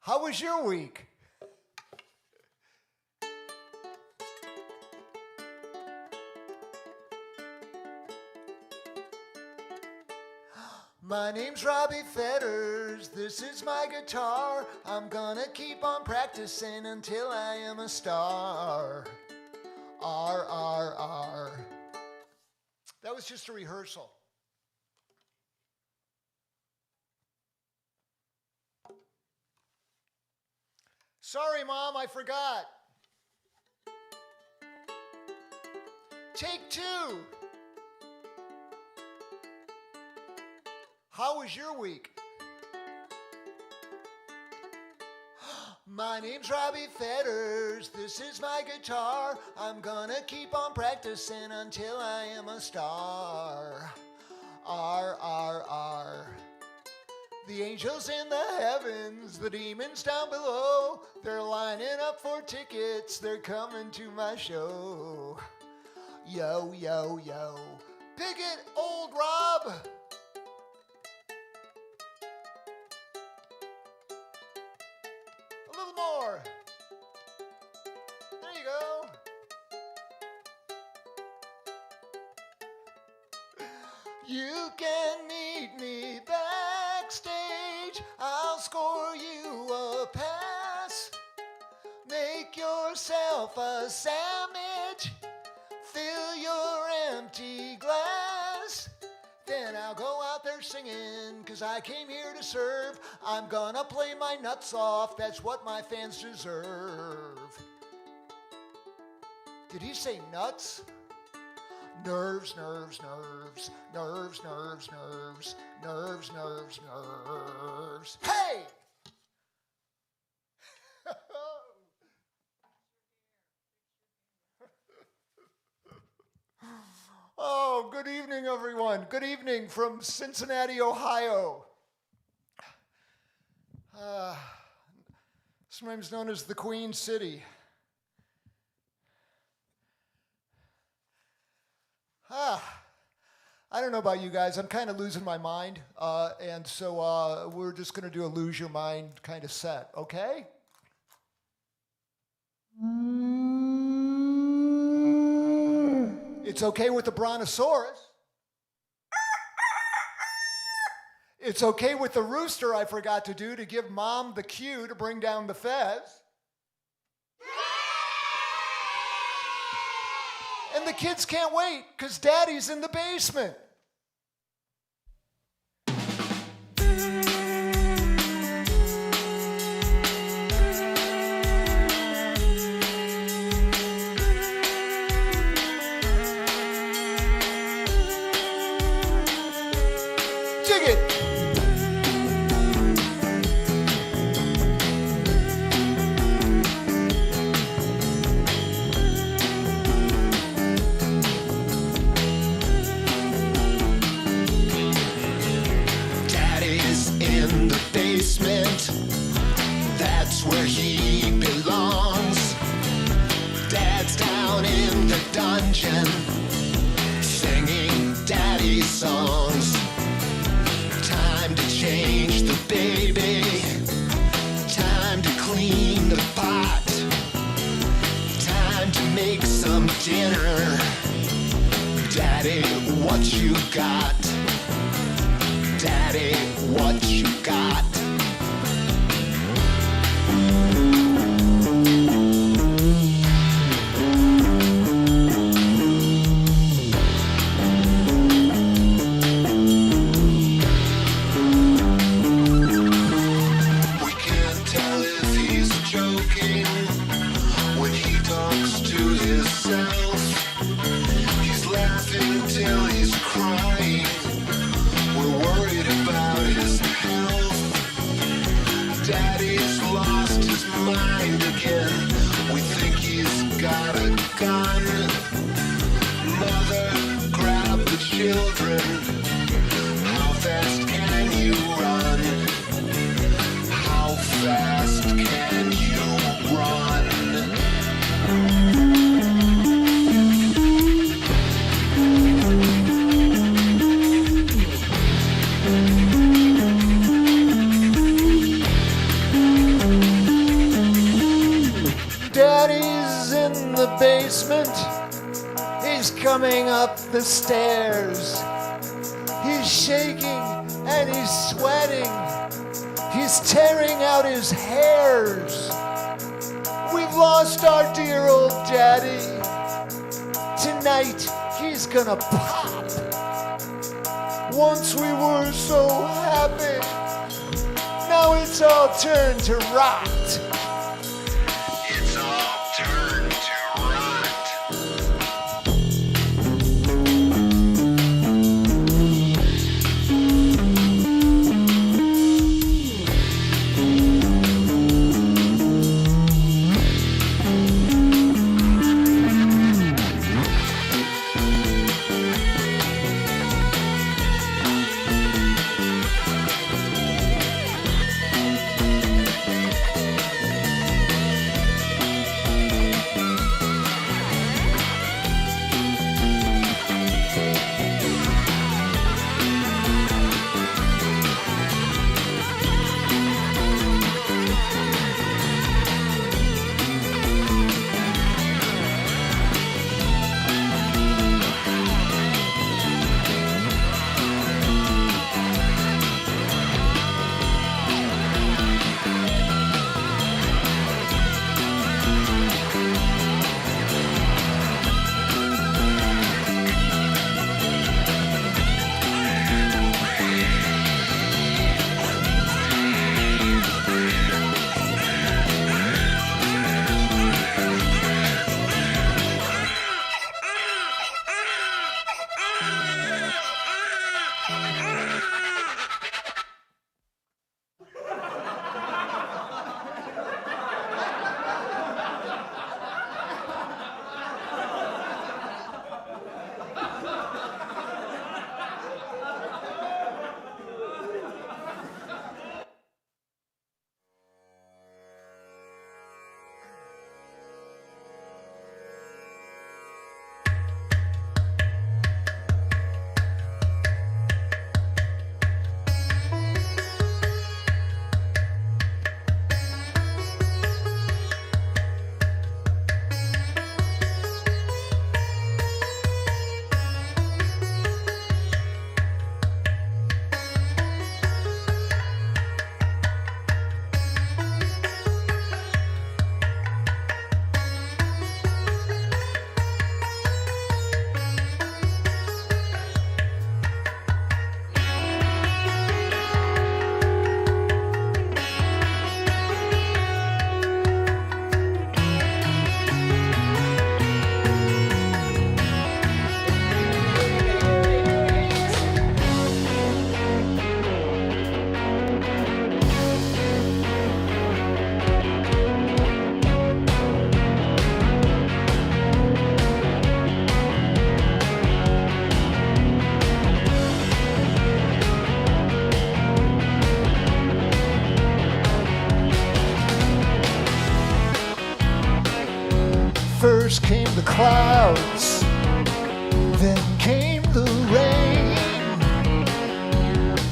How was your week? My name's Robbie Fetters, this is my guitar. I'm gonna keep on practicing until I am a star. R, R, R. That was just a rehearsal. Sorry, Mom, I forgot. Take two. How was your week? My name's Robbie Fetters, this is my guitar. I'm gonna keep on practicing until I am a star. R, R, R. The angels in the heavens, the demons down below, they're lining up for tickets, they're coming to my show. Yo, yo, yo. Pick it, old Rob. A little more. There you go. You can meet me backstage. I'll score you a pass. Make yourself a sandwich. Fill your empty glass. Then I'll go out there singing, 'cause I came here to serve. I'm gonna play my nuts off. That's what my fans deserve. Did he say nuts? Nerves, nerves, nerves, nerves, nerves, nerves, nerves, nerves, nerves. Hey! Oh, good evening, everyone. Good evening from Cincinnati, Ohio. Sometimes known as the Queen City. I don't know about you guys. I'm kind of losing my mind, and so we're just going to do a lose your mind kind of set, okay? It's okay with the brontosaurus. It's okay with the rooster I forgot to do to give Mom the cue to bring down the fez. And the kids can't wait because Daddy's in the basement. Dig it. That's where he belongs. Dad's down in the dungeon, singing Daddy's songs. Time to change the baby, time to clean the pot, time to make some dinner. Daddy, what you got? Daddy, what you got? He's coming up the stairs. He's shaking and he's sweating. He's tearing out his hairs. We've lost our dear old daddy. Tonight he's gonna pop. Once we were so happy. Now it's all turned to rot. It's all turned to rot. First came the clouds, then came the rain,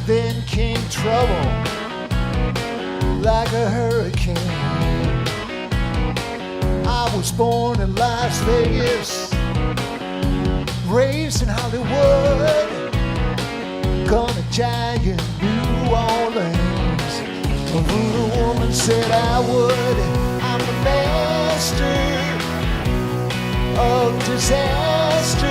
then came trouble like a hurricane. I was born in Las Vegas, raised in Hollywood, gonna die in New Orleans. A voodoo woman said I would. I'm the master of disaster.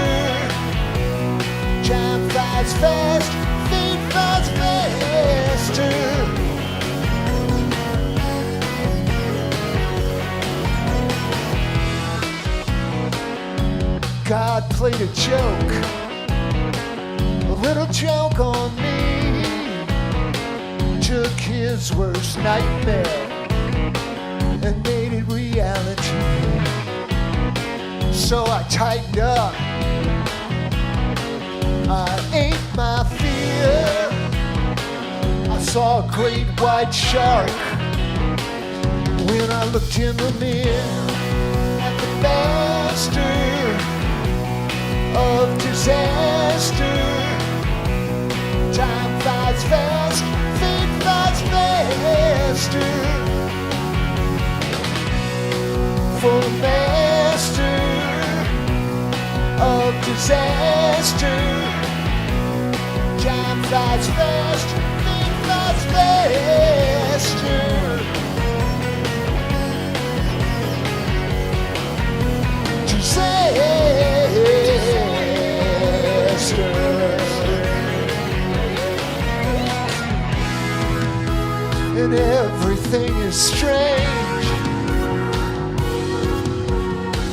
Time flies fast, fate flies faster. God played a joke, a little joke on me. Took his worst nightmare and made it reality. So I tightened up, I ate my fear. I saw a great white shark when I looked in the mirror at the master of disaster. Time flies fast, fate flies faster. For the master of disaster. Time flies fast, feet flies faster. Disaster. And everything is strange,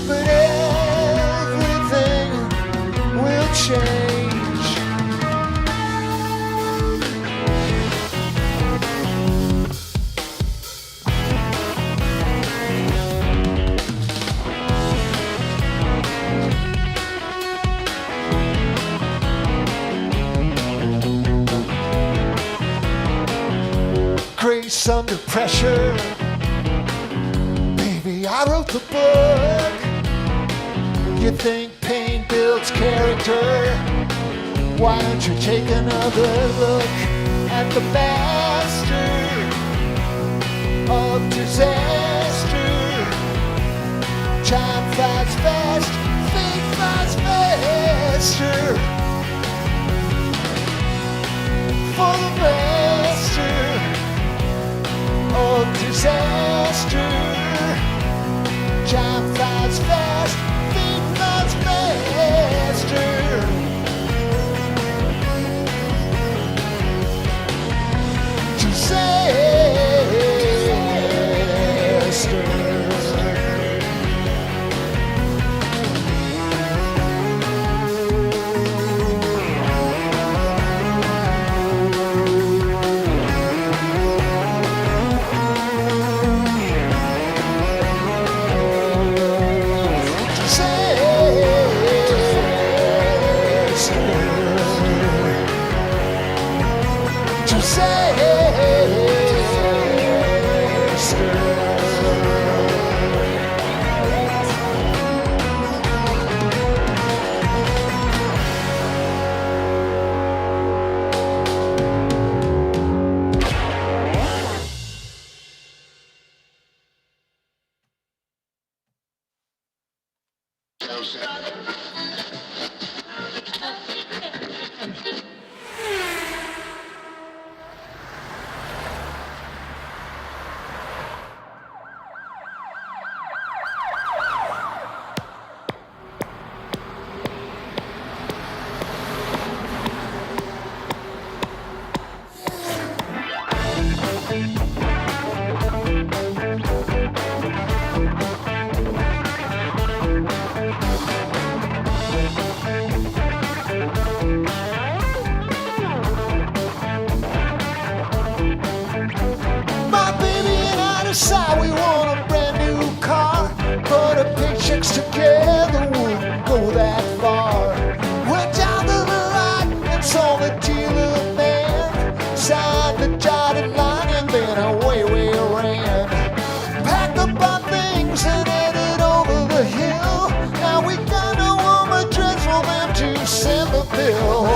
but everything will change. Grace under pressure. Baby, I wrote the book. You think pain builds character? Why don't you take another look at the master of disaster? Time flies fast, fate flies faster. For the master of disaster. Time flies fast, feet flies faster. Disaster. Decide we want a brand new car, but our paychecks together wouldn't go that far. Went down to the lot and saw the dealer man, signed the dotted line and then away we ran. Packed up our things and headed over the hill. Now we got no home address for them to send the bill.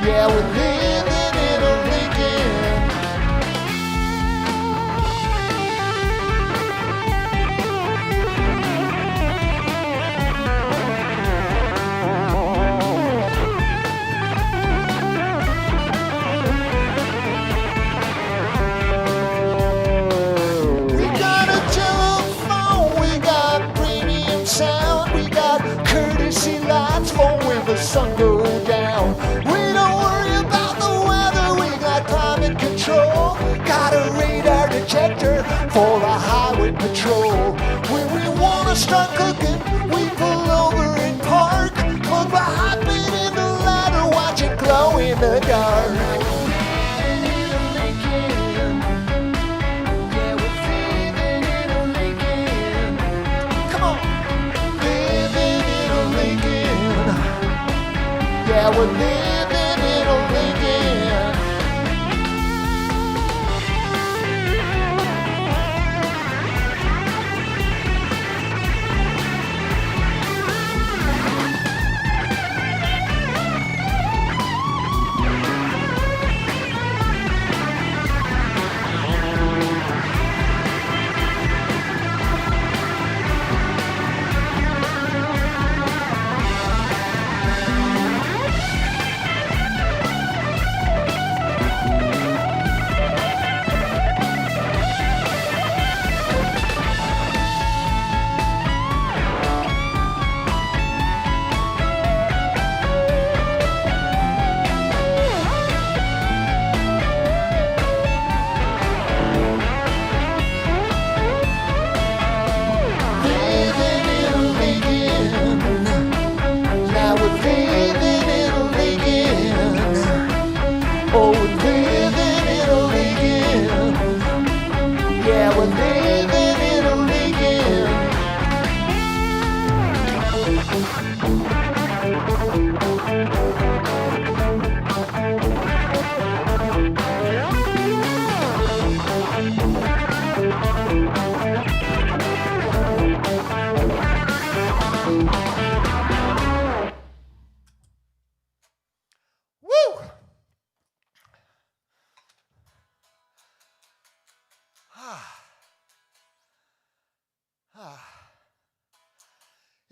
Yeah, we're living in a Lincoln. We got a telephone, we got premium sound, we got courtesy lights for when the sun goes down. Got a radar detector for the highway patrol. When we wanna start cooking, we pull over and park. Plug the hot bit in the ladder, watch it glow in the dark. Come on, living in a Lincoln. Yeah, we're living in a Lincoln.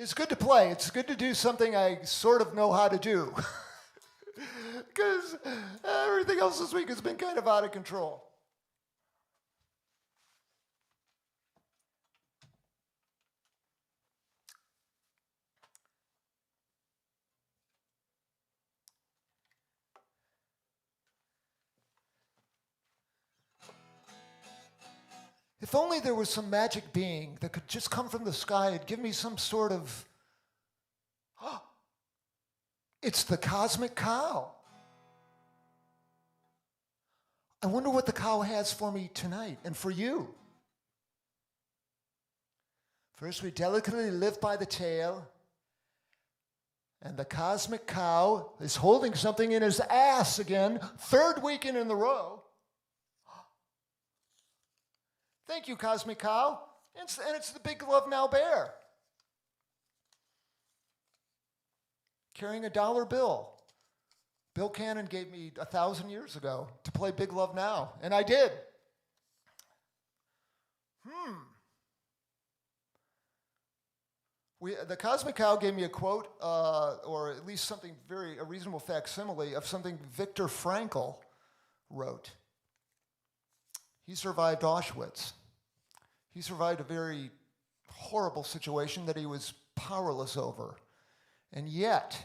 It's good to play. It's good to do something I sort of know how to do. Because everything else this week has been kind of out of control. If only there was some magic being that could just come from the sky and give me some sort of, it's the cosmic cow. I wonder what the cow has for me tonight and for you. First, we delicately lift by the tail, and the cosmic cow is holding something in his ass again, third weekend in a row. Thank you, Cosmic Cow. And it's the Big Love Now Bear. Carrying a $1 bill. Bill Cannon gave me 1,000 years ago to play Big Love Now, and I did. The Cosmic Cow gave me a quote, or at least something a reasonable facsimile of something Viktor Frankl wrote. He survived Auschwitz. He survived a very horrible situation that he was powerless over. And yet,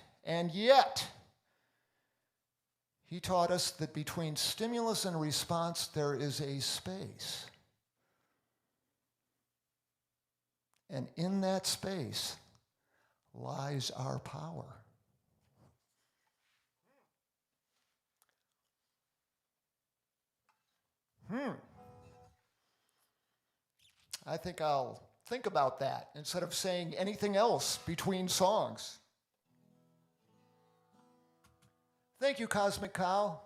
he taught us that between stimulus and response, there is a space. And in that space lies our power. I think I'll think about that instead of saying anything else between songs. Thank you, Cosmic Cow.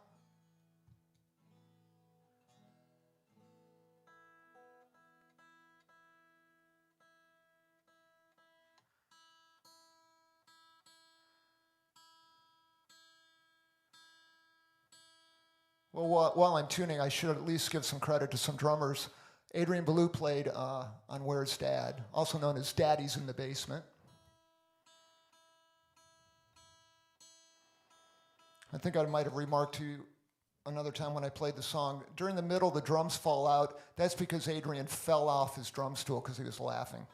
Well, while I'm tuning, I should at least give some credit to some drummers. Adrian Ballou played on Where's Dad, also known as Daddy's in the Basement. I think I might have remarked to you another time when I played the song, during the middle the drums fall out. That's because Adrian fell off his drum stool because he was laughing.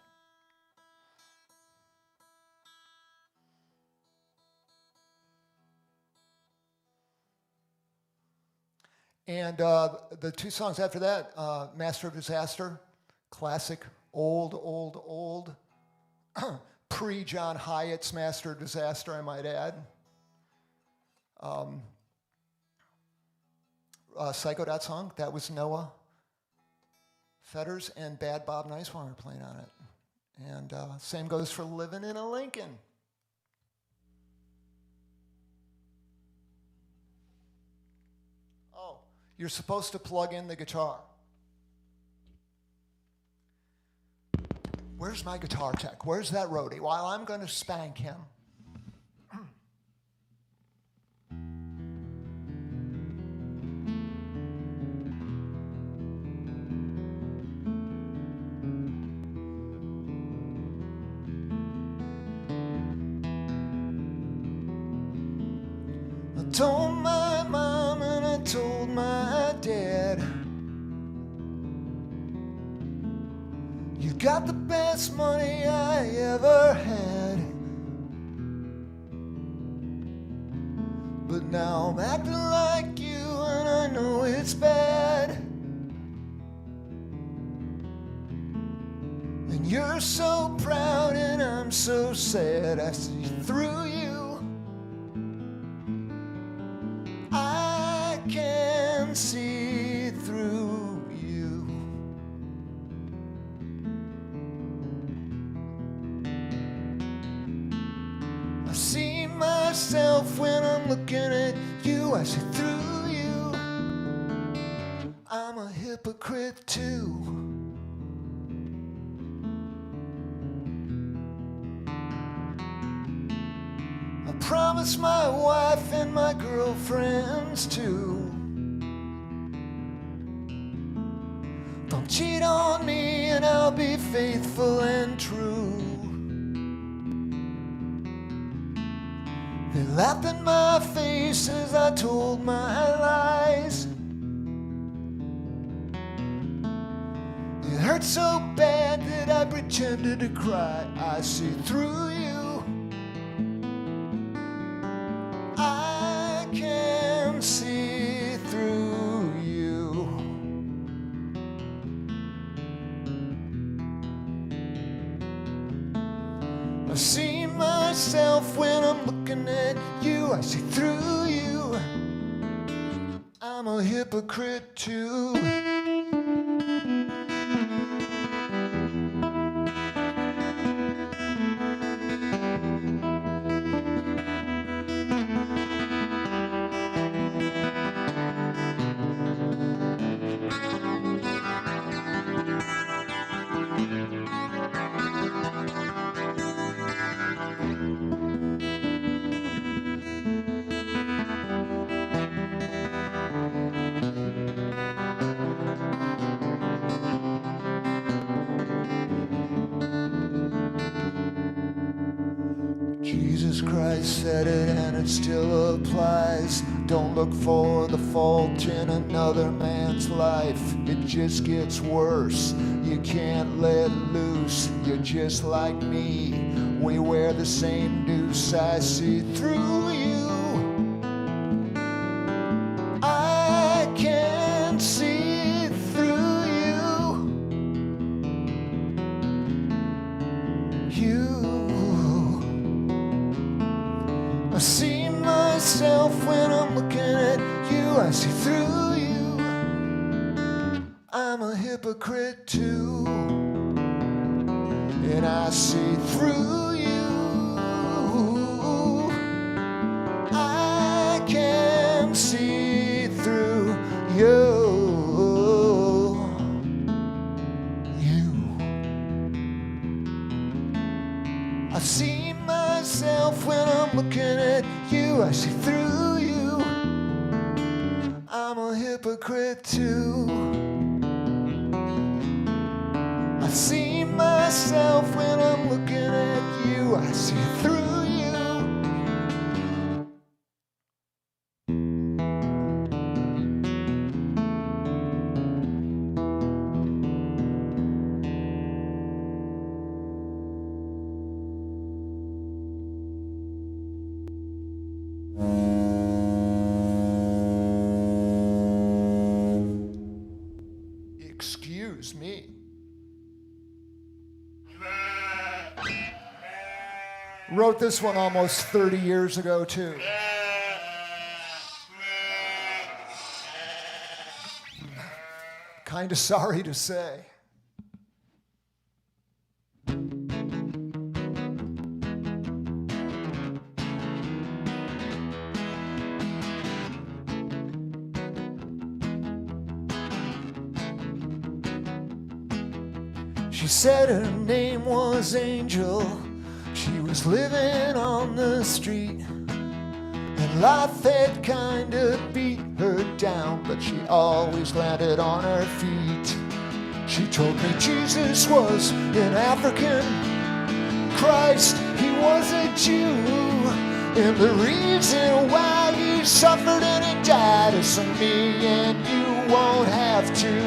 And the two songs after that, Master of Disaster, classic, old, pre-John Hyatt's Master of Disaster, I might add. Psycho, that song, that was Noah Fetters and Bad Bob Nicewanger playing on it. And same goes for Living in a Lincoln. Oh, you're supposed to plug in the guitar. Where's my guitar tech? Where's that roadie? While I'm going to spank him. I told my mom and I told my dad, you got the best money I ever had. But now I'm acting like you and I know it's bad. And you're so proud and I'm so sad. I see through you. I can see through you. I see myself when I'm looking at you. I see through you. I'm a hypocrite too. I promised my wife and my girlfriends too. Don't cheat on me and I'll be faithful and true. laughed in my face as I told my lies. It hurt so bad that I pretended to cry. I see through you. I can see through you. I see myself when I'm looking at you. I see through you. I'm a hypocrite too. Jesus Christ said it and it still applies. Don't look for the fault in another man's life. It just gets worse. You can't let loose. You're just like me. We wear the same noose. I see through you. I can see through you. I see myself when I'm looking at you. I see through you. I'm a hypocrite too. And I see through you. I can see through you. I see myself when I'm looking at you. I see through you. I'm a hypocrite too. I see myself when I'm looking at you. I see through you. Excuse me. Wrote this one almost 30 years ago, too. Kind of sorry to say. She said her name was Angel. She was living on the street, and life had kind of beat her down, but she always landed on her feet. She told me Jesus was an African, Christ, he was a Jew, and the reason why he suffered and he died is so me and you won't have to.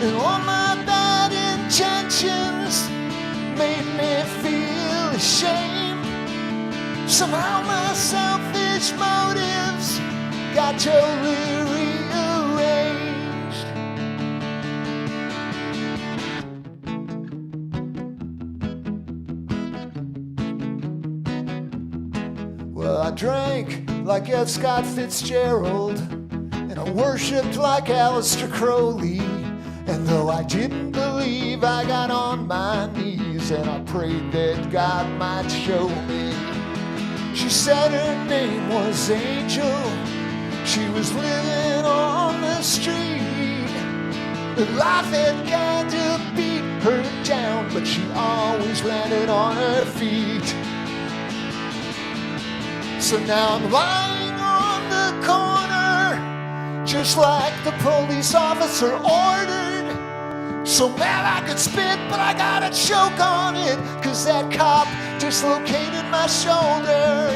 And all my bad intentions made me feel ashamed. Somehow my selfish motives got totally rearranged. Well, I drank like F. Scott Fitzgerald, and I worshipped like Aleister Crowley. And though I didn't believe, I got on my knees and I prayed that God might show me. She said her name was Angel. She was living on the street. And life had kind of beat her down, but she always landed on her feet. So now I'm lying on the corner, just like the police officer ordered. So mad I could spit, but I gotta choke on it, 'cause that cop dislocated my shoulder.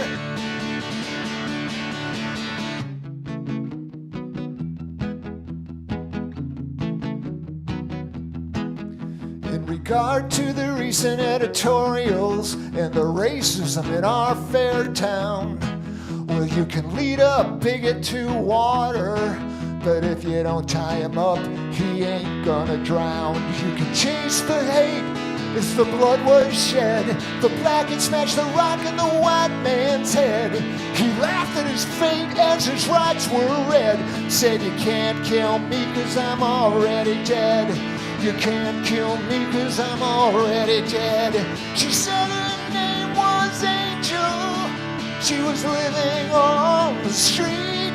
In regard to the recent editorials and the racism in our fair town, well, you can lead a bigot to water, but if you don't tie him up, he ain't gonna drown. You can chase the hate if the blood was shed. The black had smashed the rock in the white man's head. He laughed at his fate as his rights were read. Said, you can't kill me 'cause I'm already dead. You can't kill me 'cause I'm already dead. She said her name was Angel. She was living on the street,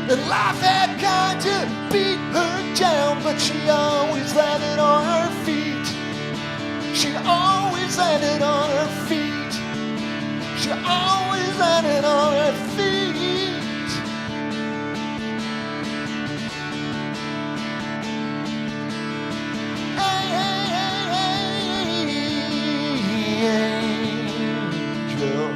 and life had kind to beat her down, but she always landed on her feet. She always landed on her feet. She always landed on her feet. Hey, hey, hey, hey, angel.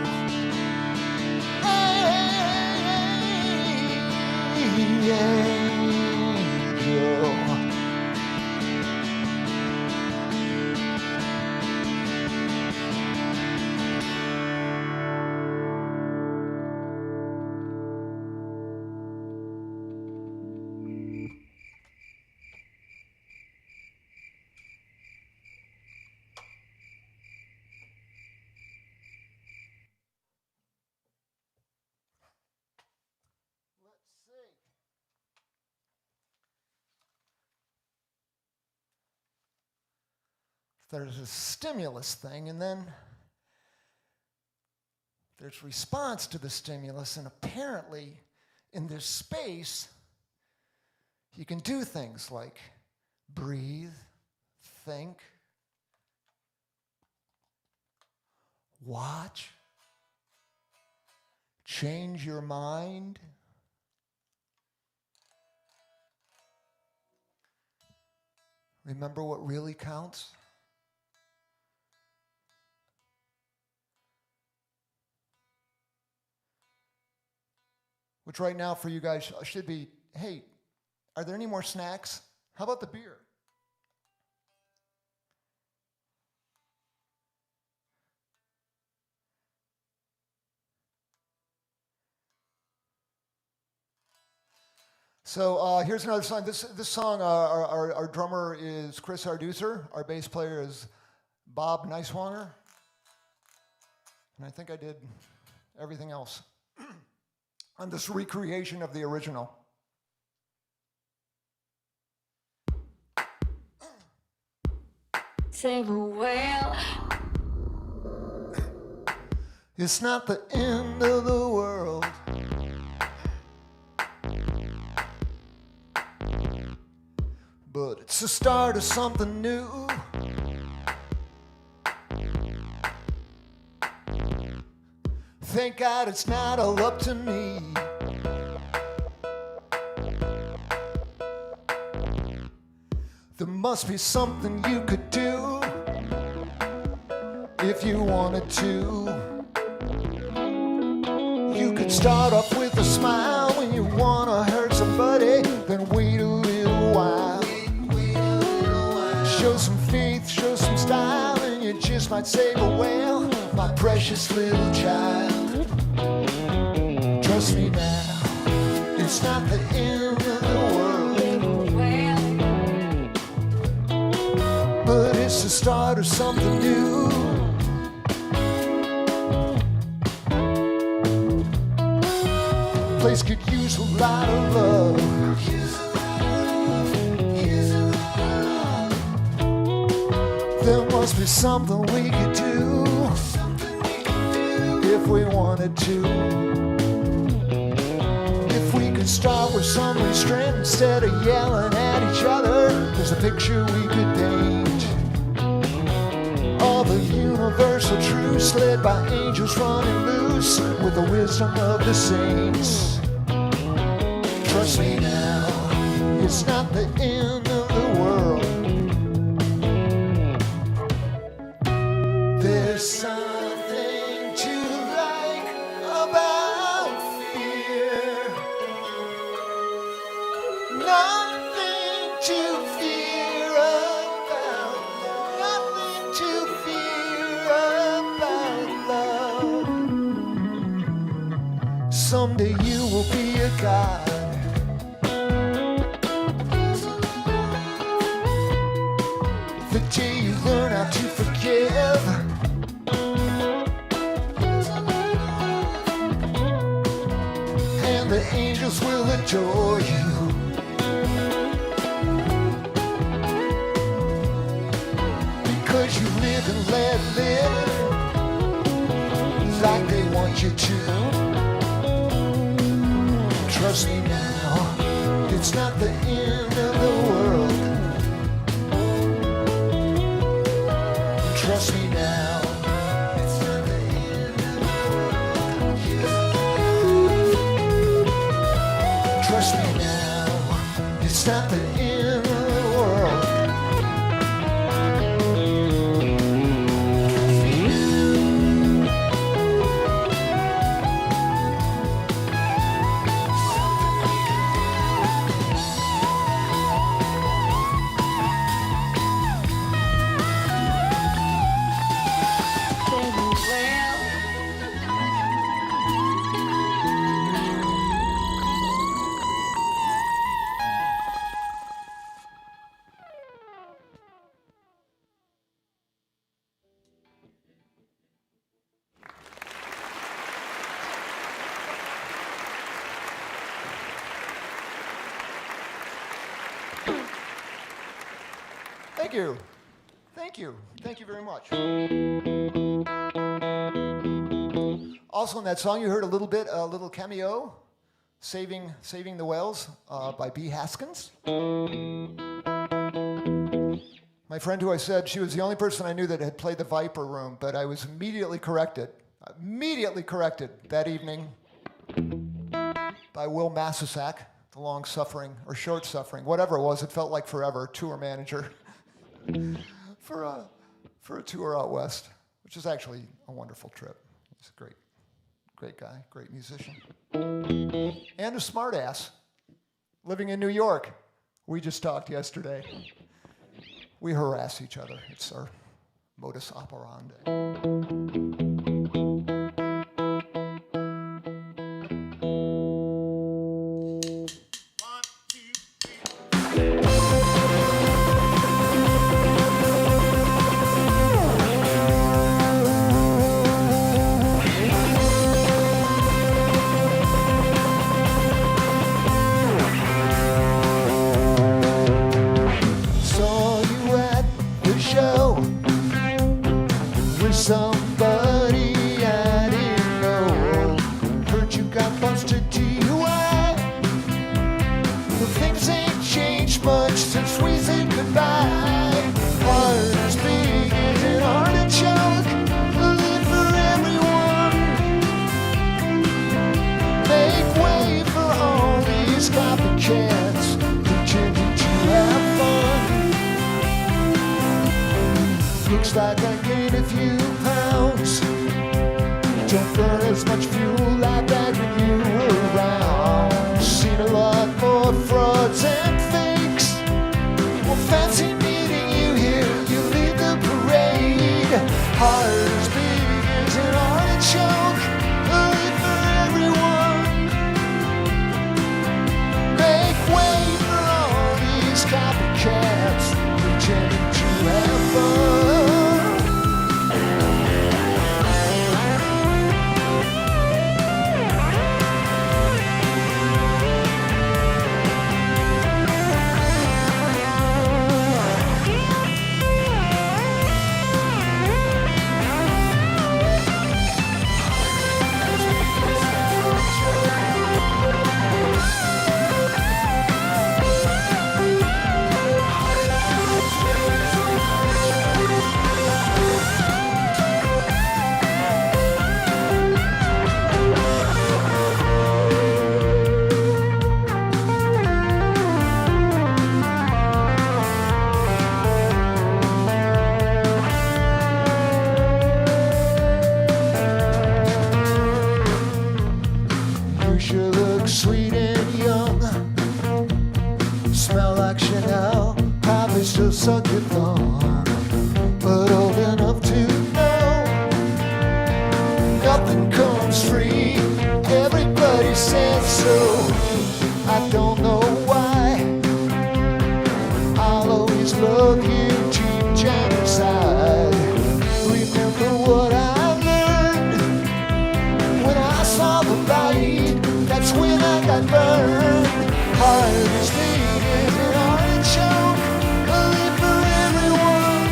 There's a stimulus thing, and then there's response to the stimulus, and apparently in this space you can do things like breathe, think, watch, change your mind. Remember what really counts? Which right now for you guys should be, hey, are there any more snacks? How about the beer? So here's another song. This song, our drummer is Chris Arducer. Our bass player is Bob Neiswanger. And I think I did everything else on this recreation of the original. Save a whale. It's not the end of the world. But it's the start of something new. Thank God it's not all up to me. There must be something you could do if you wanted to. You could start off with a smile when you wanna hurt somebody, then wait a little while. Show some faith, show some style, and you just might save a whale, my precious little child. Trust me now, it's not the end of the world, but it's the start of something new. Place could use a lot of love. There must be something we could do if we wanted to. If we could start with some restraint instead of yelling at each other, there's a picture we could paint. All the universal truths led by angels running loose with the wisdom of the saints. Trust me now, it's not the end of the world, Nothing to fear about love. Nothing to fear about love. Someday you will be a god. The day you learn how to forgive. And the angels will adore you. Because you live and let live like they want you to. Trust me now, it's not the end of the world. Trust me now, it's not the end of the world. Trust me now, it's not the end of the world. Thank you. Thank you. Thank you very much. Also in that song you heard a little bit, a little cameo, Saving the Whales by B. Haskins. My friend who I said she was the only person I knew that had played the Viper Room, but I was immediately corrected that evening by Will Massasak, the long-suffering or short-suffering, whatever it was, it felt like forever, tour manager for a tour out west, which is actually a wonderful trip. He's a great guy, great musician, and a smartass living in New York. We just talked yesterday. We harass each other. It's our modus operandi. Somebody I didn't know. Heard you got busted DUI. Well, things ain't changed much since we said goodbye. Heart as big as an artichoke, live for everyone. Make way for all these copycats pretending to have fun. Looks like I gained a few pounds. Don't burn as much fuel I bad with you around. Seen a lot more frauds and fakes. Well, fancy meeting you here. You lead the parade. Heart as big as an artichoke. Live for everyone. Make way for all these copycats pretending to have fun. a sucky thumb, but old enough to know nothing comes free. Everybody says so. I don't know why. I'll always love you deep down inside. Remember what I learned when I saw the light. That's when I got burned. Heart is big as an artichoke, a live for everyone.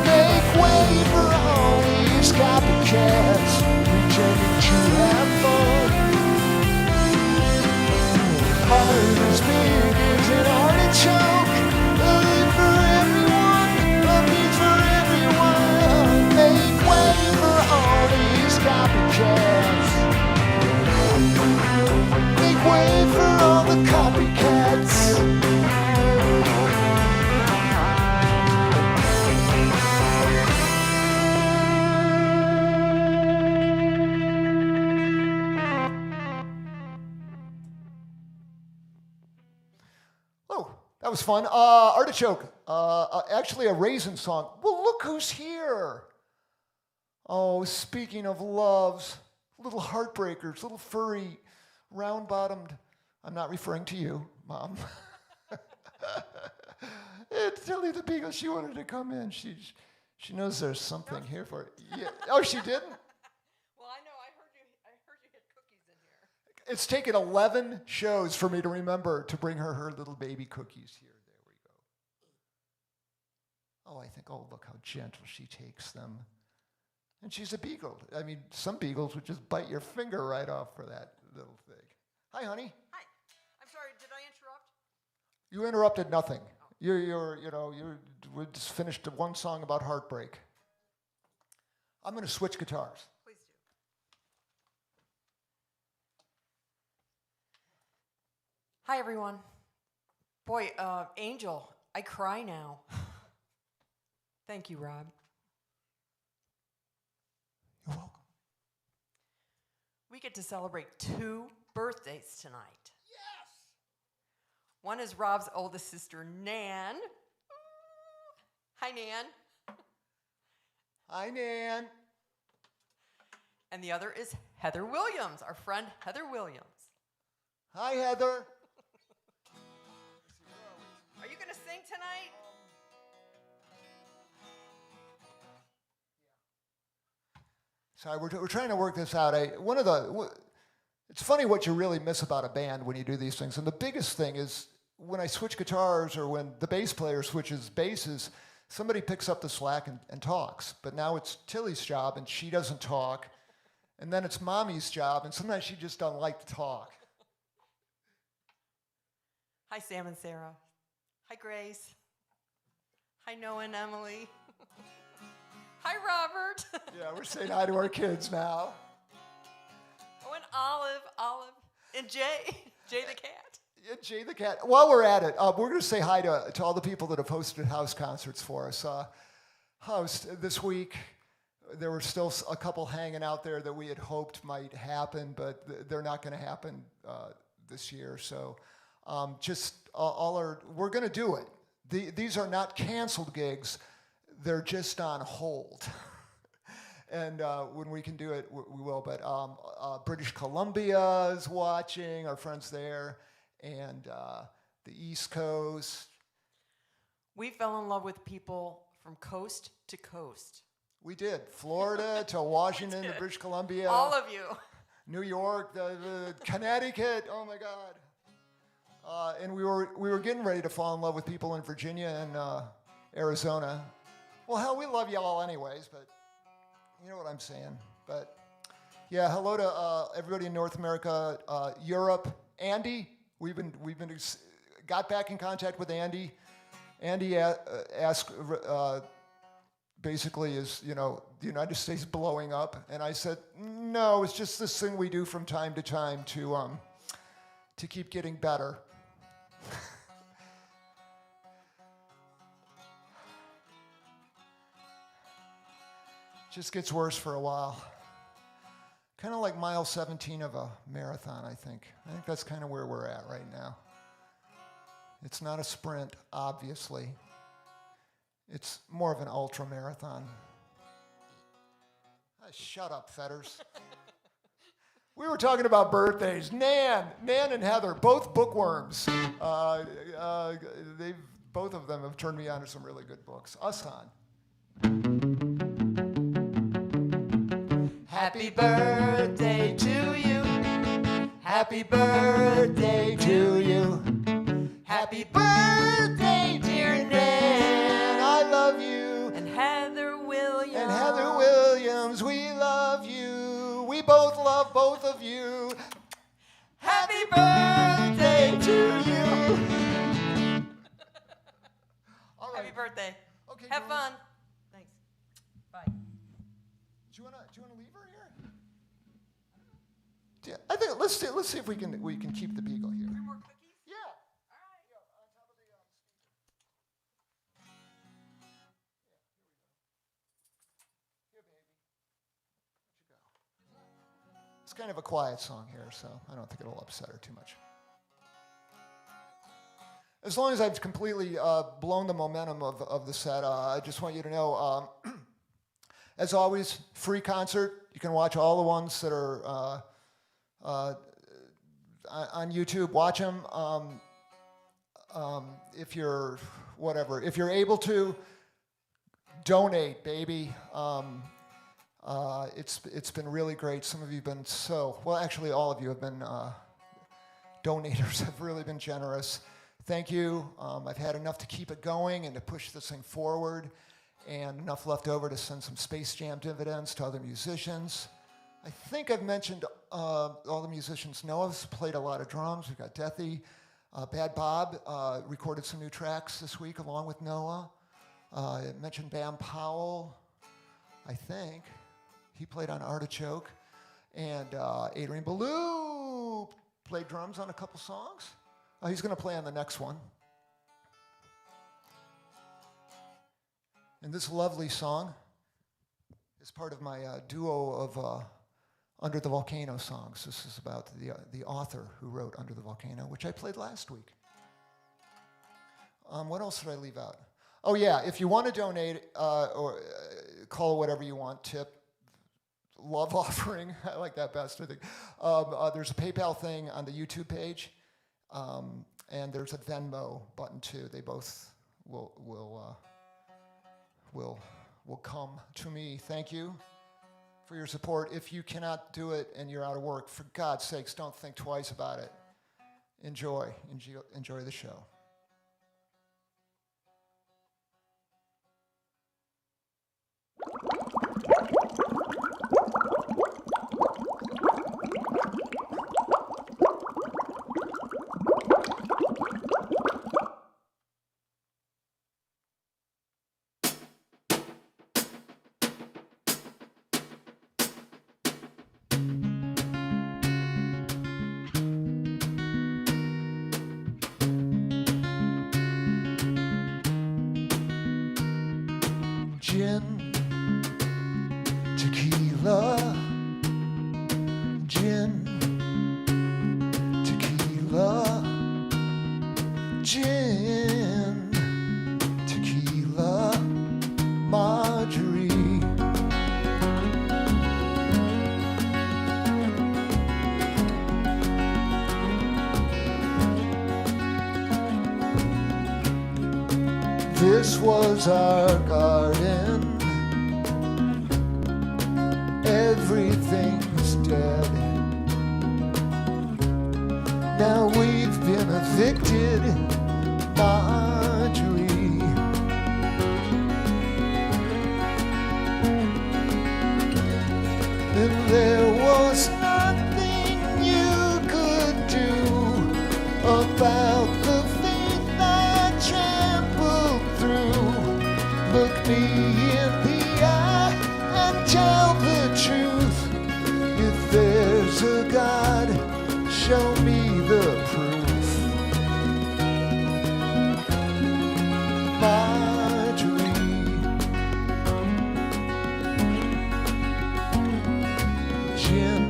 Make way for all these copycats pretending to have fun. Heart as big as an artichoke, a live for everyone, a beat for everyone. Make way for all these copycats. Make way for all the copycats. Oh, that was fun. Artichoke. Actually, a raisin song. Well, look who's here. Oh, speaking of loves, little heartbreakers, little furry, round-bottomed. I'm not referring to you, Mom. It's Tilly the Beagle. She wanted to come in. She knows there's something here for her. Yeah. Oh, she didn't? Well, I know. I heard you had cookies in here. It's taken 11 shows for me to remember to bring her little baby cookies here. There we go. Oh, I think, oh, look how gentle she takes them. And she's a beagle. I mean, some beagles would just bite your finger right off for that little thing. Hi, honey. Hi. I'm sorry. Did I interrupt? You interrupted nothing. We just finished one song about heartbreak. I'm going to switch guitars. Please do. Hi, everyone. Boy, Angel, I cry now. Thank you, Rob. You're welcome. We get to celebrate 2 birthdays tonight. Yes! One is Rob's oldest sister, Nan. Hi, Nan. Hi, Nan. And the other is Heather Williams, our friend Heather Williams. Hi, Heather. Are you going to sing tonight? Sorry, we're trying to work this out. It's funny what you really miss about a band when you do these things. And the biggest thing is when I switch guitars or when the bass player switches basses, somebody picks up the slack and talks. But now it's Tilly's job and she doesn't talk. And then it's Mommy's job and sometimes she just don't like to talk. Hi, Sam and Sarah. Hi, Grace. Hi, Noah and Emily. Hi, Robert. Yeah, we're saying hi to our kids now. Oh, and Olive, and Jay the cat. Yeah, Jay the cat. While we're at it, we're going to say hi to all the people that have hosted house concerts for us. This week, there were still a couple hanging out there that we had hoped might happen, but they're not going to happen this year. So we're going to do it. These are not canceled gigs. They're just on hold. And when we can do it, we will. But British Columbia is watching, our friends there, and the East Coast. We fell in love with people from coast to coast. We did. Florida to Washington to British Columbia. All of you. New York, Connecticut. Oh my God. And we were getting ready to fall in love with people in Virginia and Arizona. Well, hell, we love you all anyways, but you know what I'm saying. But yeah, hello to everybody in North America, Europe. Andy, we've got back in contact with Andy. Andy asked, basically, is the United States blowing up? And I said, no, it's just this thing we do from time to time to keep getting better. Just gets worse for a while. Kind of like mile 17 of a marathon, I think. I think that's kind of where we're at right now. It's not a sprint, obviously. It's more of an ultra marathon. Shut up, Fetters. We were talking about birthdays. Nan and Heather, both bookworms. Both of them have turned me on to some really good books. Asan. Happy birthday to you. Happy birthday to you. Happy birthday, dear Nan. I love you. And Heather Williams. And Heather Williams, we love you. We both love both of you. Happy birthday to you. All right. Happy birthday. Okay, Have girls. fun. Thanks. Bye. Do you wanna leave her here? Yeah, I think let's see if we can keep the beagle here. More cookies? Yeah. All right. Yeah, on top of the speaker. Here, baby. Let you go. It's kind of a quiet song here, so I don't think it'll upset her too much. As long as I've completely blown the momentum of the set, I just want you to know, as always, free concert. You can watch all the ones that are on YouTube. Watch them. If you're able to, donate, baby. It's been really great. Some of you have been actually all of you have been donators, have really been generous. Thank you. I've had enough to keep it going and to push this thing forward, and enough left over to send some Space Jam dividends to other musicians. I think I've mentioned all the musicians. Noah's played a lot of drums. We've got Deathy. Bad Bob recorded some new tracks this week along with Noah. I mentioned Bam Powell, I think. He played on Artichoke. And Adrian Ballou played drums on a couple songs. He's going to play on the next one. And this lovely song is part of my duo of Under the Volcano songs. This is about the author who wrote Under the Volcano, which I played last week. What else did I leave out? Oh yeah, if you want to donate or call it whatever you want, tip, love offering, I like that best, I think. There's a PayPal thing on the YouTube page. And there's a Venmo button too. They both will come to me. Thank you for your support. If you cannot do it and you're out of work, for God's sakes, don't think twice about it. Enjoy the show. Gin, tequila, gin, tequila, gin, tequila, Marjorie. This was our garden. Everything's dead. Now we've been evicted, Marjorie. And there was nothing you could do about the faith I trampled through. Look me in the eye and tell the truth. If there's a God, show me the proof. Marjorie. Gin,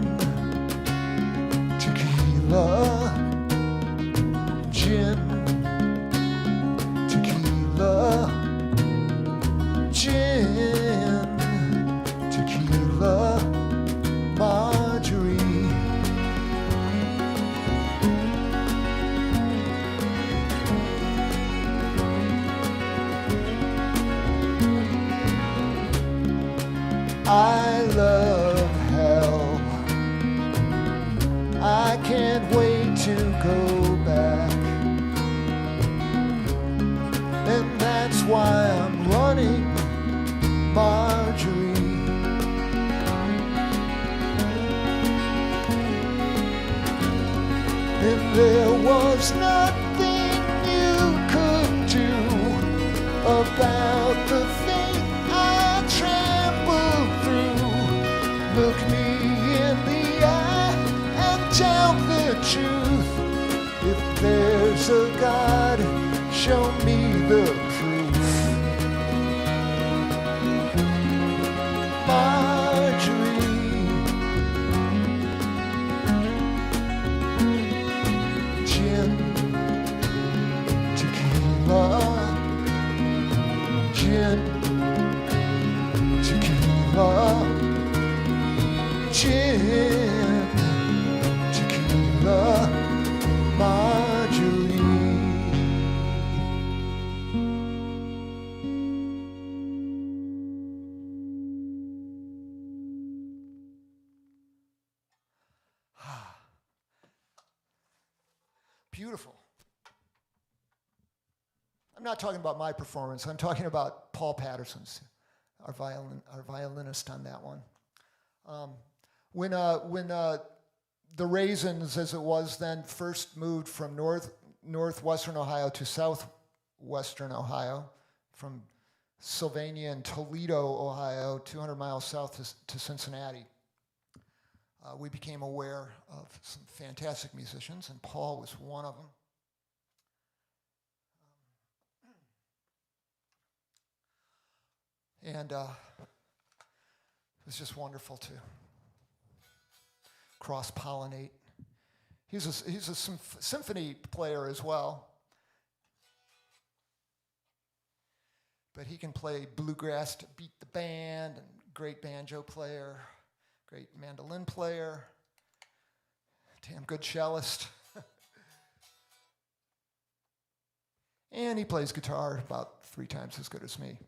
tequila, gin, I can't wait to go back. And that's why I'm running, Marjorie. And there was nothing you could do about the thing I trampled through. Look me in the eye and tell the truth. If there's a God, show me the proof. Marjorie, gin, tequila, gin, tequila, gin, tequila, Marjorie. Beautiful. I'm not talking about my performance. I'm talking about Paul Patterson's, our violinist on that one. When the Raisins, as it was then, first moved from northwestern Ohio to southwestern Ohio, from Sylvania and Toledo, Ohio, 200 miles south to Cincinnati, we became aware of some fantastic musicians, and Paul was one of them. And it was just wonderful to cross-pollinate. He's a symphony player as well, but he can play bluegrass to beat the band, and great banjo player, great mandolin player, damn good cellist. And he plays guitar about 3 times as good as me.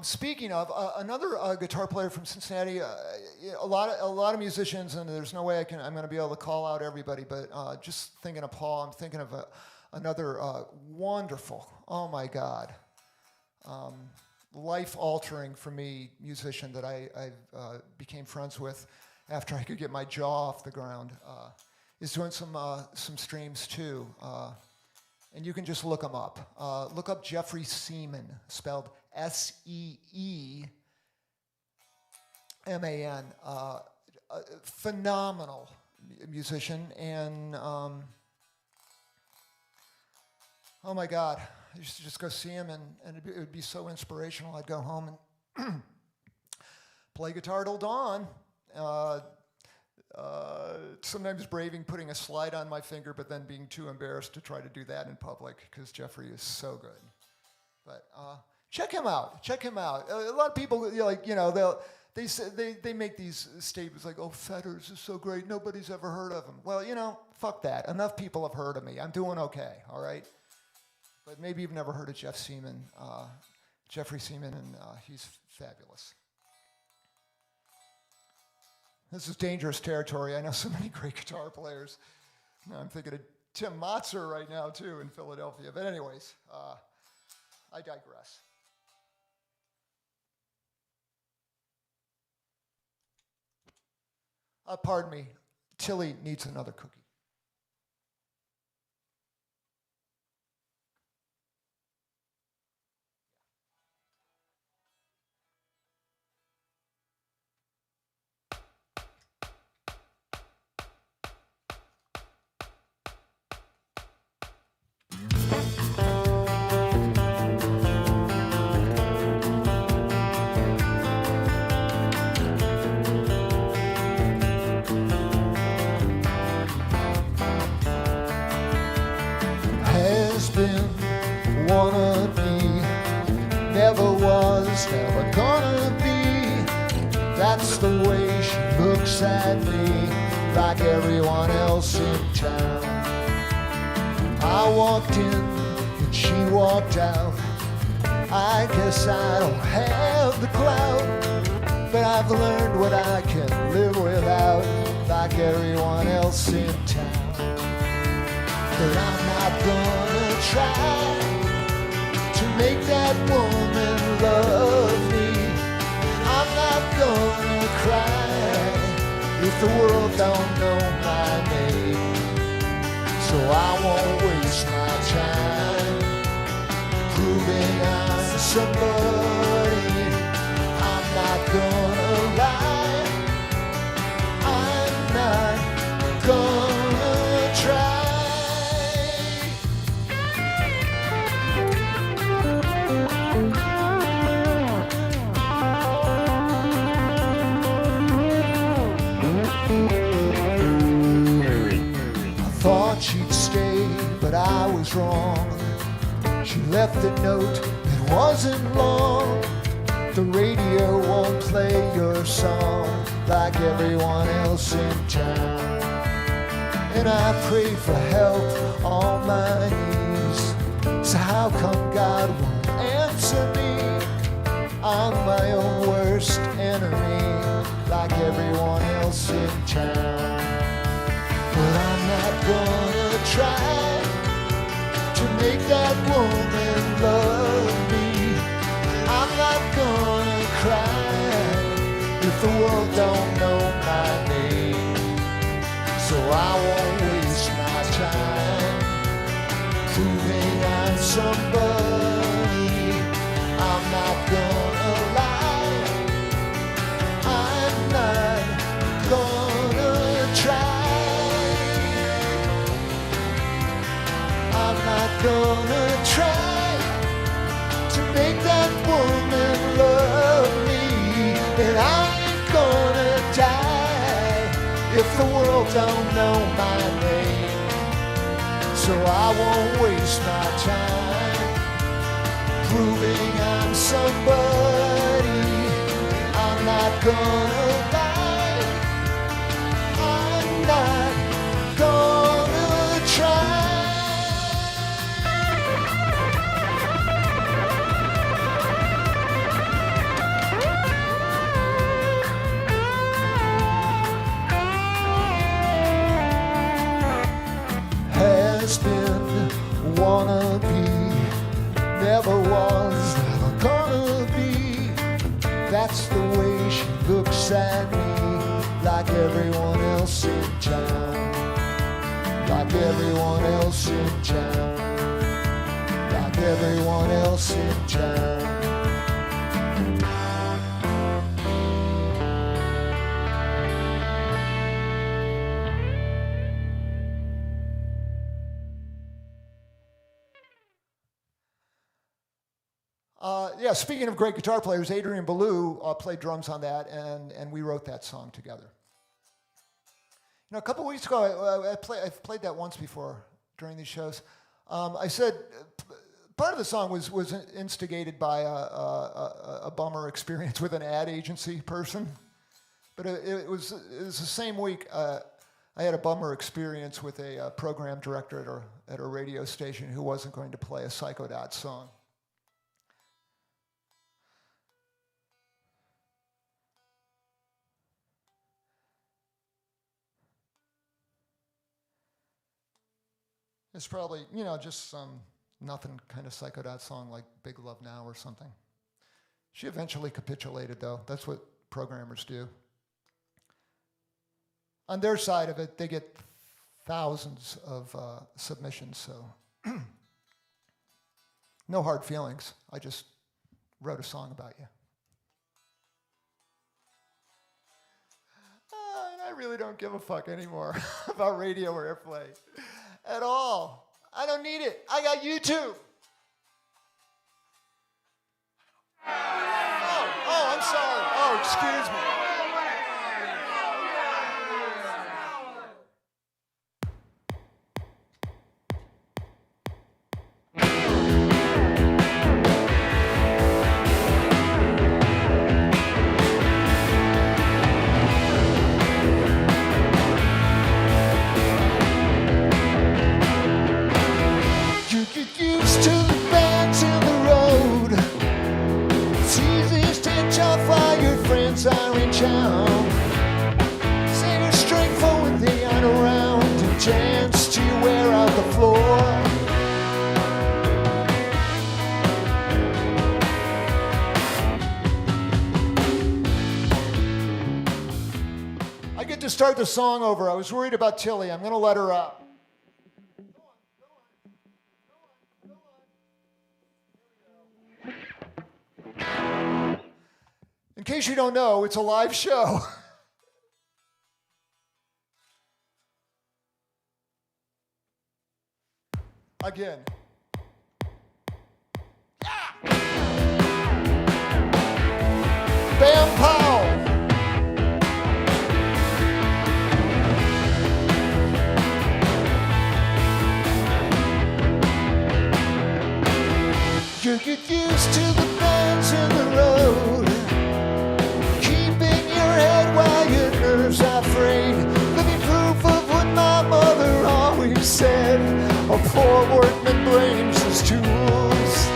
Speaking of, another guitar player from Cincinnati, a lot of musicians, and there's no way I'm going to be able to call out everybody, but just thinking of Paul, I'm thinking of another wonderful, oh my God, life-altering for me musician that I became friends with after I could get my jaw off the ground, is doing some streams too, and you can just look him up. Look up Jeffrey Seaman, spelled Seeman. A phenomenal musician, and oh my God, I used to just go see him, and it would be so inspirational. I'd go home and play guitar till dawn. Sometimes braving putting a slide on my finger, but then being too embarrassed to try to do that in public because Jeffrey is so good. But check him out. Check him out. A lot of people, they make these statements like, "Oh, Fetters is so great. Nobody's ever heard of him." Well, fuck that. Enough people have heard of me. I'm doing okay. All right. But maybe you've never heard of Jeffrey Seaman, and he's fabulous. This is dangerous territory. I know so many great guitar players. I'm thinking of Tim Motzer right now, too, in Philadelphia. But anyways, I digress. Pardon me. Tilly needs another cookie. Wanna be, never was, never gonna be. That's the way she looks at me, like everyone else in town. I walked in and she walked out. I guess I don't have the clout, but I've learned what I can live without. like everyone else in town. But I'm not gonna try to make that woman love me. I'm not gonna cry if the world don't know my name. So I won't waste my time proving I'm somebody. I'm not gonna lie, I'm not gonna try. I thought she'd stay, but I was wrong. She left a note that wasn't long. The radio won't play your song like everyone else in town. And I pray for help on my knees. So how come God won't answer me? I'm my own worst enemy, like everyone else in town. But I'm not gonna try to make that woman love me. I'm not gonna cry if the world don't know my name. So I won't waste my time proving I'm somebody. I'm not gonna lie, I'm not gonna try. I'm not gonna try to make that woman love me. And I ain't gonna die if the world don't know my name. So I won't waste my time proving I'm somebody. I'm not gonna lie, I'm not gonna try. Has been, wanna be, never was, never gonna be. That's the way she looks at me, like everyone else in town. Like everyone else in town. Like everyone else in town. Yeah, speaking of great guitar players, Adrian Ballou played drums on that, and we wrote that song together. You know, a couple weeks ago, I've played that once before during these shows. I said part of the song was instigated by a bummer experience with an ad agency person, but it was the same week I had a bummer experience with a program director at a radio station who wasn't going to play a Psycho Dot song. It's probably, you know, just some nothing kind of Psycho Dot song like Big Love Now or something. She eventually capitulated, though. That's what programmers do. On their side of it, they get thousands of submissions, so no hard feelings. I just wrote a song about you. And I really don't give a fuck anymore about radio or airplay. At all. I don't need it. I got YouTube. Oh, I'm sorry. Oh, excuse me. Are in charge. start the song over. I was worried about Tilly. I'm going to let her up. In case you don't know, it's a live show. Again. Bam pow! You get used to the bends in the road, keeping your head while your nerves are frayed, living proof of what my mother always said: a poor workman blames his tools.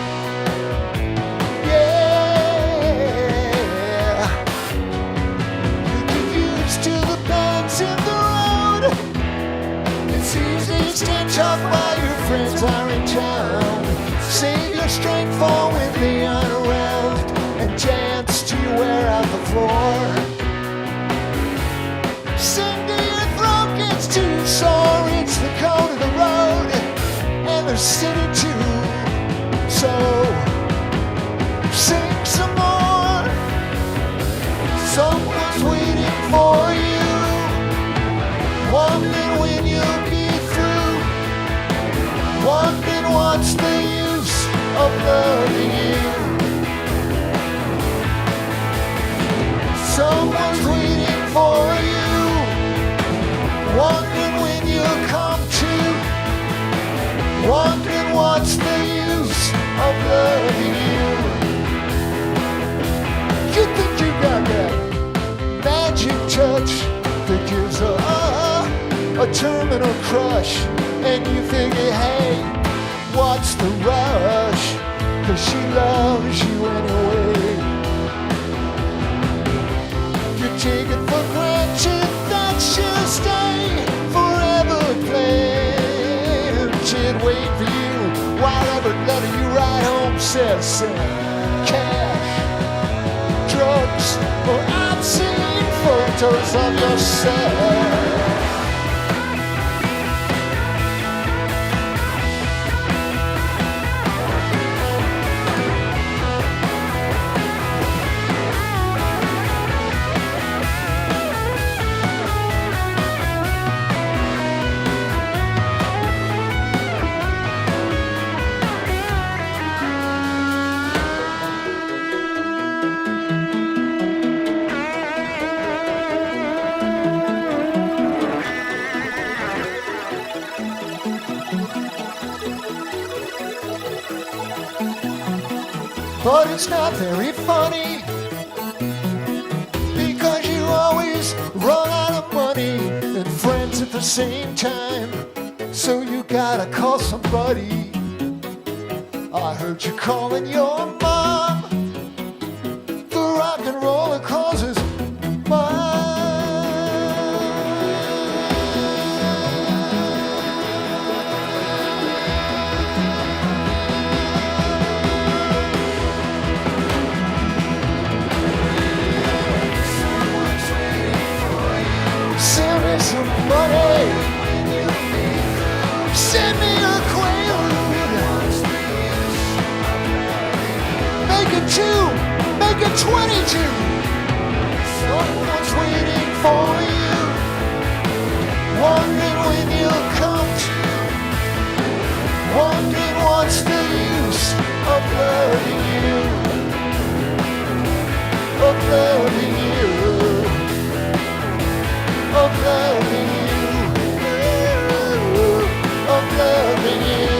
Stand tough while your friends are in town. Save your strength for when they aren't around, and dance till you wear out the floor. Sing till your throat gets too sore. It's the code of the road, and the city too. So sing some more. Someone's waiting for you, wondering when you'll be through, wondering what's the use of loving you. Someone's waiting for you, wondering when you'll come to, wondering what's the use of loving you. You think you got that magic touch that gives a terminal crush, and you figure, hey, what's the rush? 'Cause she loves you anyway. You take it for granted that she'll stay forever, planted, wait for you, while every letter you write home says cash, drugs, or obscene photos of yourself. But it's not very funny, because you always run out of money and friends at the same time. So you gotta call somebody. I heard you calling your mom. The rock and roller causes mine. Send me some money. Send me a quaalude. Make it 2, make it 22. Someone's waiting for you, wondering when you'll come to, wondering what's the use of loving you, of loving you, of loving you, of loving you.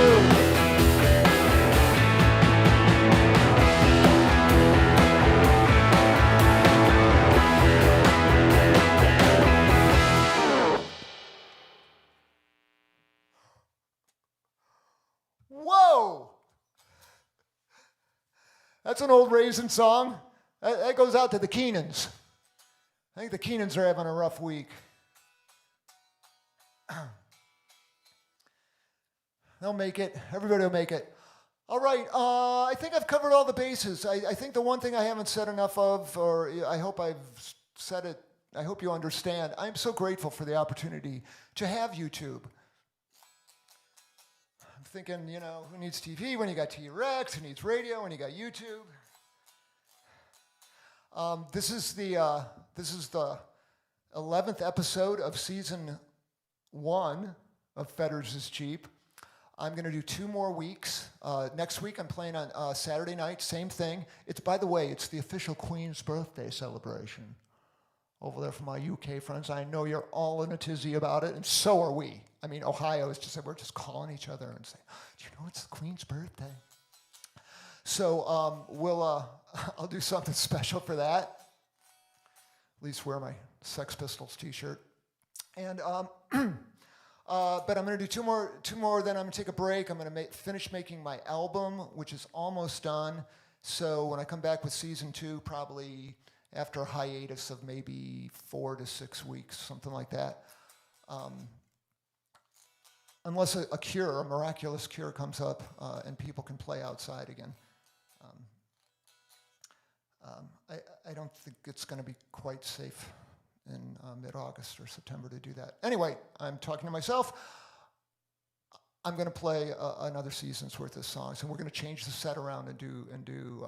Whoa! That's an old Raisin song. That goes out to the Keenans. I think the Keenans are having a rough week. They'll make it. Everybody will make it. All right. I think I've covered all the bases. I think the one thing I haven't said enough of, or I hope I've said it I hope you understand. I'm so grateful for the opportunity to have YouTube. I'm thinking, who needs TV when you got T-Rex? Who needs radio when you got YouTube? This is the 11th episode of season 1 of Fetters is Cheap. I'm going to do 2 more weeks. Next week I'm playing on Saturday night, same thing. By the way, it's the official Queen's birthday celebration over there for my UK friends. I know you're all in a tizzy about it, and so are we. I mean, Ohio is just, we're just calling each other and saying, do you know it's the Queen's birthday? So I'll do something special for that. At least wear my Sex Pistols t-shirt. And but I'm going to do two more. Then I'm going to take a break. I'm going to finish making my album, which is almost done. So when I come back with season 2, probably after a hiatus of maybe 4 to 6 weeks, something like that. Unless a miraculous cure comes up and people can play outside again. I don't think it's going to be quite safe in mid-August or September to do that. Anyway, I'm talking to myself. I'm going to play another season's worth of songs, and we're going to change the set around and do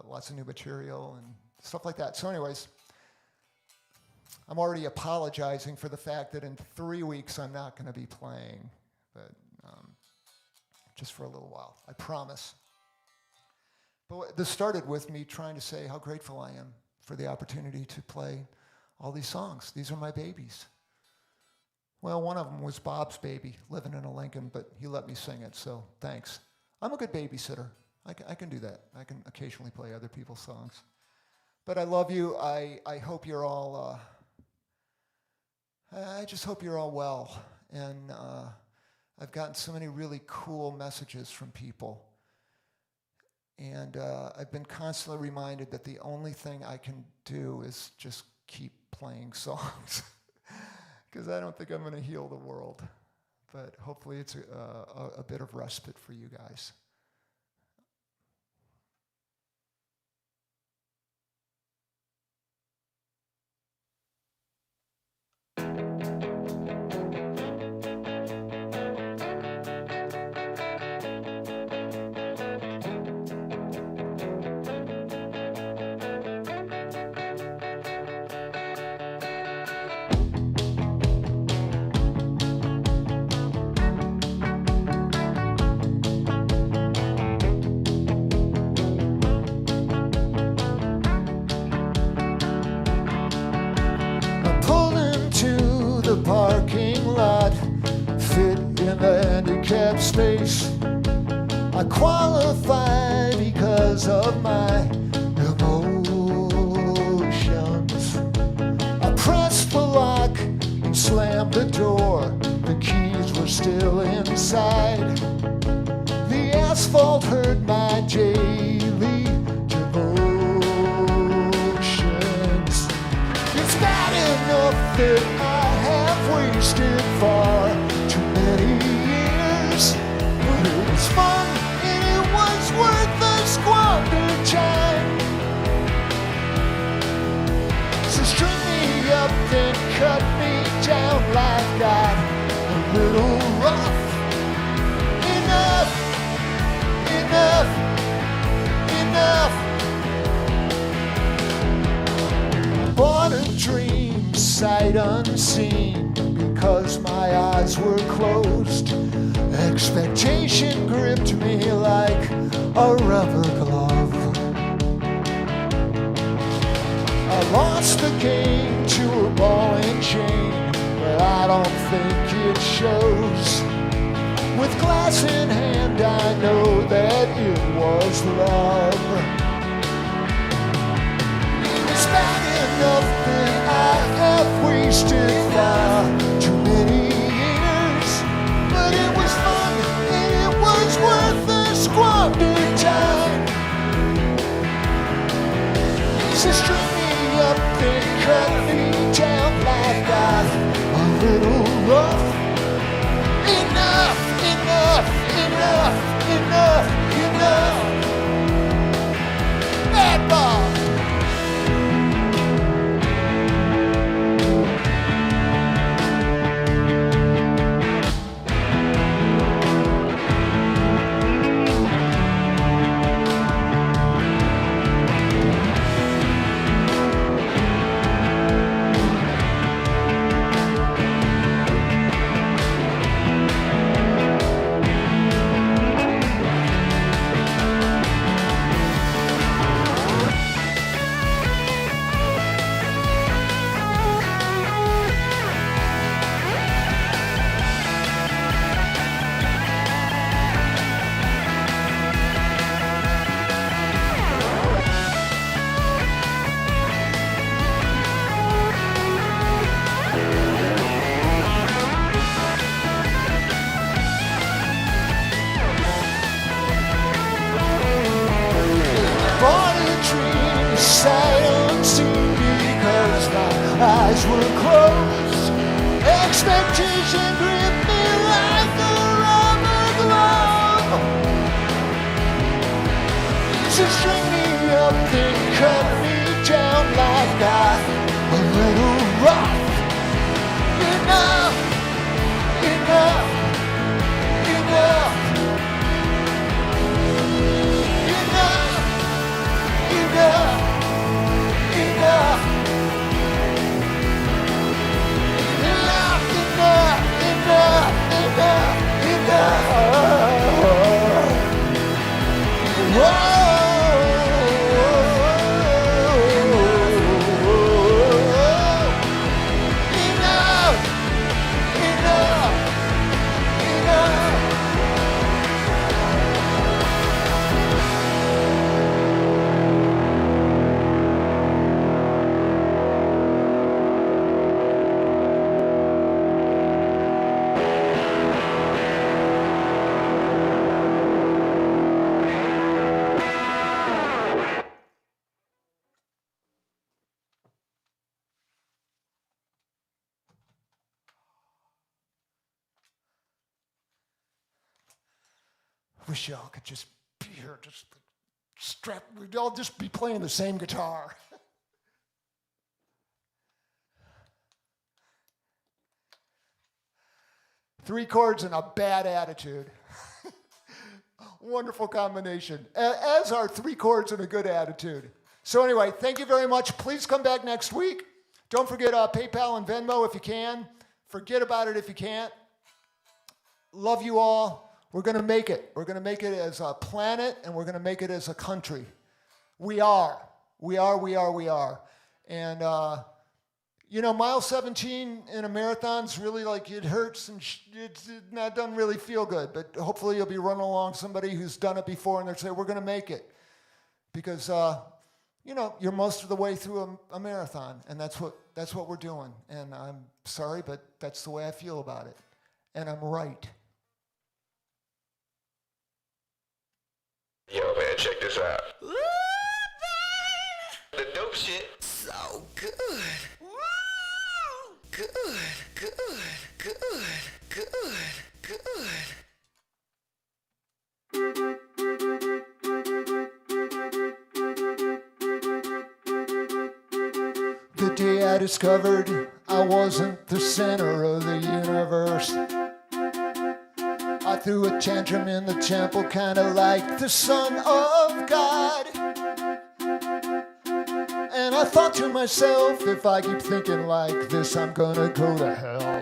lots of new material and stuff like that. So anyways, I'm already apologizing for the fact that in 3 weeks I'm not going to be playing, but just for a little while, I promise. But this started with me trying to say how grateful I am for the opportunity to play all these songs. These are my babies. Well, one of them was Bob's baby, living in a Lincoln, but he let me sing it, so thanks. I'm a good babysitter. I can do that. I can occasionally play other people's songs. But I love you. I hope you're all, I just hope you're all well. And I've gotten so many really cool messages from people. And I've been constantly reminded that the only thing I can do is just keep playing songs. Because I don't think I'm going to heal the world. But hopefully it's a bit of respite for you guys. Parking lot, fit in the handicapped space. I qualify because of my emotions. I pressed the lock and slammed the door. The keys were still inside. The asphalt hurt my daily devotions. It's bad enough that I have wasted far too many years, but it was fun and it was worth the squandered time. So string me up and cut me down like that, a little rough. Enough, enough, enough. Bought a dream sight unseen because my eyes were closed. Expectation gripped me like a rubber glove. I lost the game to a ball and chain, but I don't think it shows. With glass in hand, I know that it was love. It's bad enough that I have wasted far too many years, but it was fun and it was worth the squandered time. So string me up and cut me down like that, a little rough. Enough, enough, enough, enough, enough. Bad Bob. were closed. Expectation gripped me like a rubber glove. To string me up, then cut me down like I'm a little rough. Enough, enough, enough, enough, enough, enough, enough, enough, enough, enough. Whoa. Wish y'all could just be here, just strap. We'd all just be playing the same guitar. 3 chords and a bad attitude. Wonderful combination. As are 3 chords and a good attitude. So anyway, thank you very much. Please come back next week. Don't forget PayPal and Venmo if you can. Forget about it if you can't. Love you all. We're going to make it. We're going to make it as a planet, and we're going to make it as a country. We are. And, mile 17 in a marathon's really like it hurts and it doesn't really feel good. But hopefully you'll be running along somebody who's done it before, and they'll say, we're going to make it. Because, you're most of the way through a marathon, and that's what we're doing. And I'm sorry, but that's the way I feel about it. And I'm right. Yo, man, check this out. Ooh, The dope shit. so good. Woo! Good, good, good, good, good. The day I discovered I wasn't the center of the universe, I threw a tantrum in the temple, kinda like the Son of God. And I thought to myself, if I keep thinking like this, I'm gonna go to hell.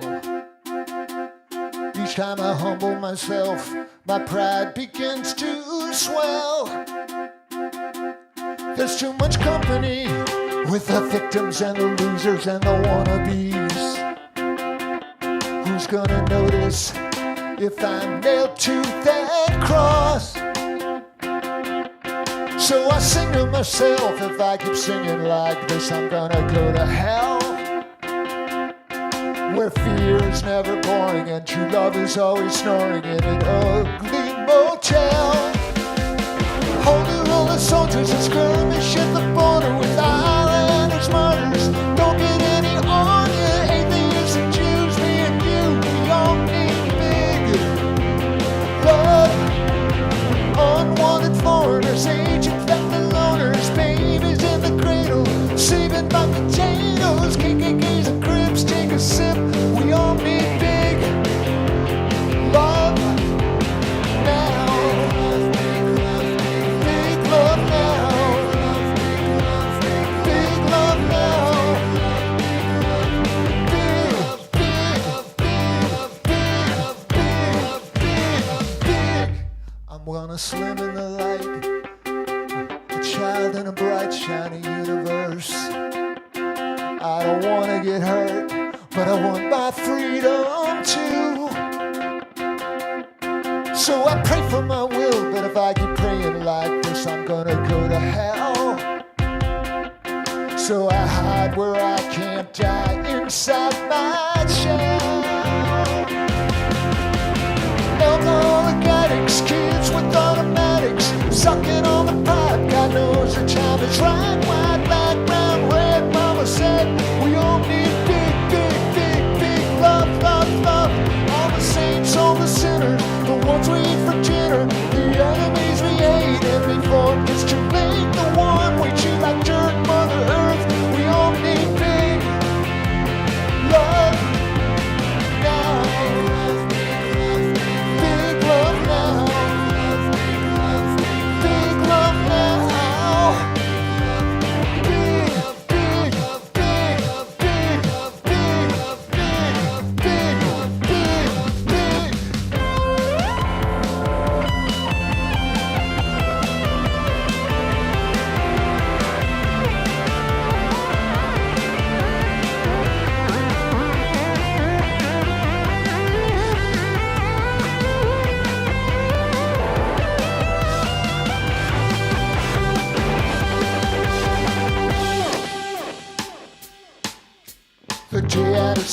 Each time I humble myself, my pride begins to swell. There's too much company with the victims and the losers and the wannabes. Who's gonna notice if I'm nailed to that cross? So I sing to myself, if I keep singing like this, I'm gonna go to hell. Where fear is never boring and true love is always snoring in an ugly motel. Holy roller soldiers and skirmish at the border with islanders, martyrs. Don't get any on you, atheists and Jews, me and you, we all need big love. Unwanted foreigners, age-infected loners, babies in the cradle, saving by potatoes, KKKs and Crips, take a sip. We all need big love now. Big love now. Big love now. Big. I'm gonna swim in the light, a child in a bright, shiny universe. I don't wanna get hurt, but I want my freedom too. So I pray for my will, but if I keep praying like this, I'm gonna go to hell. So I hide where I can't die inside my shell. Alcoholic addicts, kids with automatics, sucking on the pipe, God knows the time is right. White, black, brown, red, mama said we all need beer.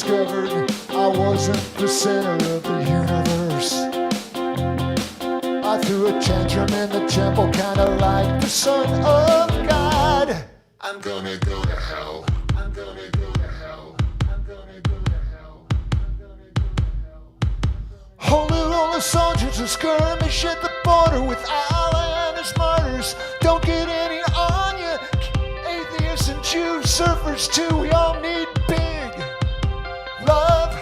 discovered I wasn't the center of the universe. I threw a tantrum in the temple, kinda like the Son of God. I'm gonna go to hell. I'm gonna go to hell. I'm gonna go to hell. I'm gonna go to hell. Holy roller soldiers will skirmish at the border with Allah and his martyrs. Don't get any on ya. Atheists and Jews, surfers too. We all need big love.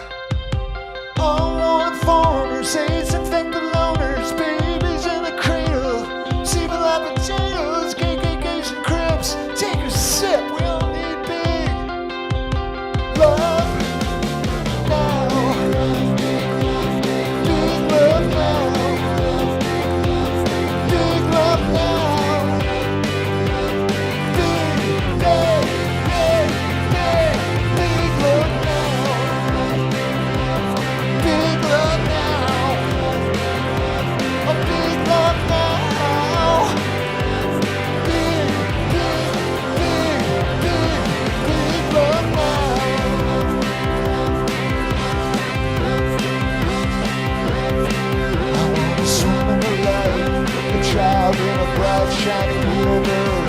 All wanted foreigners, AIDS infected loners, babies in the cradle, seeming like potatoes, KKKs and Crips. Take a sip, we all need big love now. Big love now. Big love now. Big, big, big, big, big love now. Big love now. A big love now. Big, big, big, big, big love now. I wanna swim in the light, a child in a bright, shiny river.